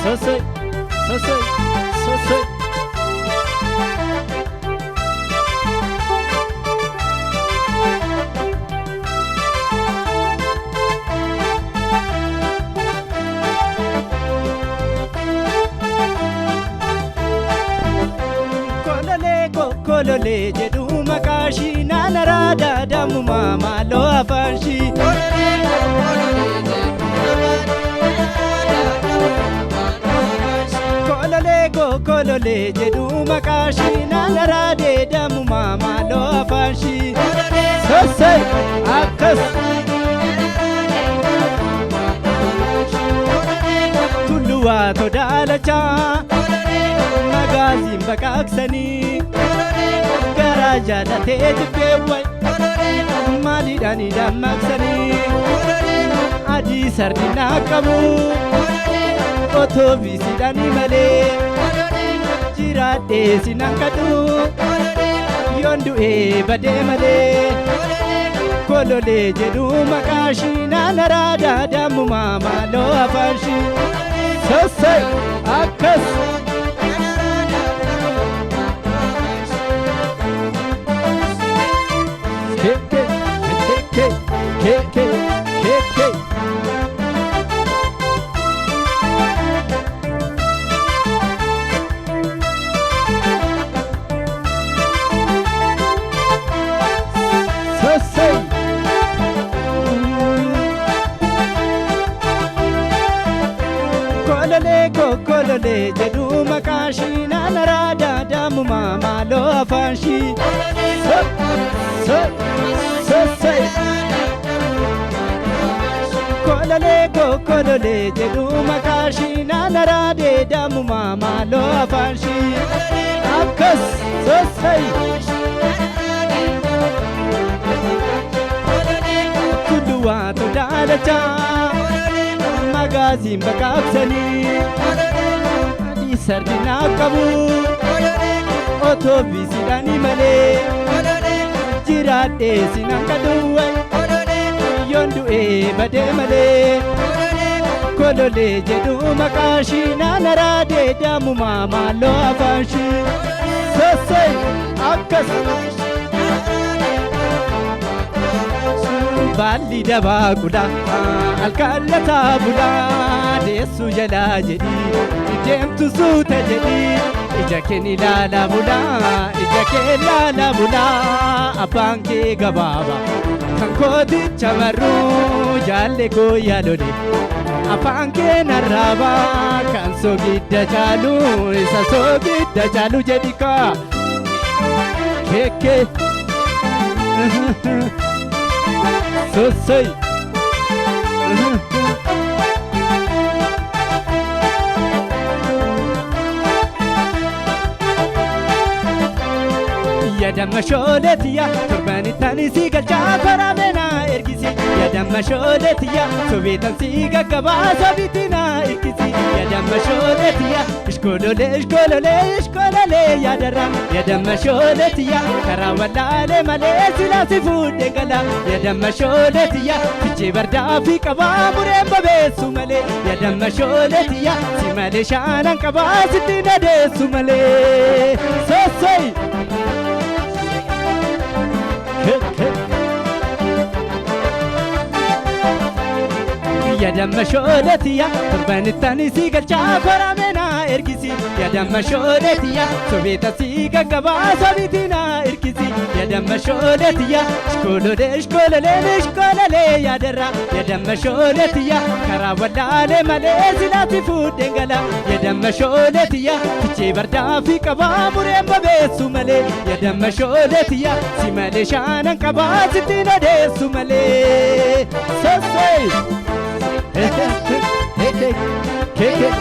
Sosai, sosai, sosai. Kolole jedhu maqaashi nana raada damu mama lo afanshi. Kolole jedhu maqaashi nana raade damu mama lo afanshi. Sosai akkas. Tulluwa todalacha magazin baqaqsani. Jaalatee jibbeewwan maaliidhaanii dammaqsanii adii sardinaa qabu otoo biisiidhaanii malee jiraadhee sinan kadhu yoon du'ee badee malee kololee jedhu maqaashii nana raada dammumaa maaloo afaanshii sossay akkas. Kolole jedhu maqaashii nana raada dammumaa maaloo afaanshii. Kolole jedhu maqaashii nana raade dammumaa maaloo afaanshii. Akkas sossay. Tulluwaa todaalacha magazin baqaqsanii adii sardinaa qabu otoo biisiidhaanii malee jiraadhee sinan kadhuwwan yoon du'ee badee malee kololee jedhu maqaashii nana raade dammumaa maaloo afaanshii. Sossay akkas. Baalli dabaa guddaa alkaalataa bulaa deessuu jalaa jedhii deemtu suuta jedhii ija keen ilaala bulaa ija kee ilaala bulaa abbaan kee gabaaba kan kooticha marruu jaalle koo yaalole afaan kee narraabaa kan soogidda caalu isa soogidda caalu jedhi kaa keekee. Sossay. Yadamma shooletiya torbanitani si galchaa koraamena ergisi yadamma shooletiya sobeetan si gaggabaa sobitina irkisi yadamma shooletiya ishkolole yadarra yadamma shooletiya karaa wallaalee malee silaa si fuudhee gala yadamma shooletiya fichee bardaa fi qabaa mureen babeessu malee yadamma shooletiya si malee shaanan qabaa sitti nadeessu malee sossay. Yadamma shooletiya torbanitani si galchaa koraamena ergisi yadamma shooletiya sobeeta si gaggabaa sobitina irkisi yadamma shooletiya ishkolole yadarra yadamma shooletiya karaa wallaalee malee silaati fuudheen gala yadamma shooletiya fichee bardaa fi qabaa mureen babeessu malee yadamma shooletiya si malee shaanan qabaa sitti nadeessu malee sossay. Keke,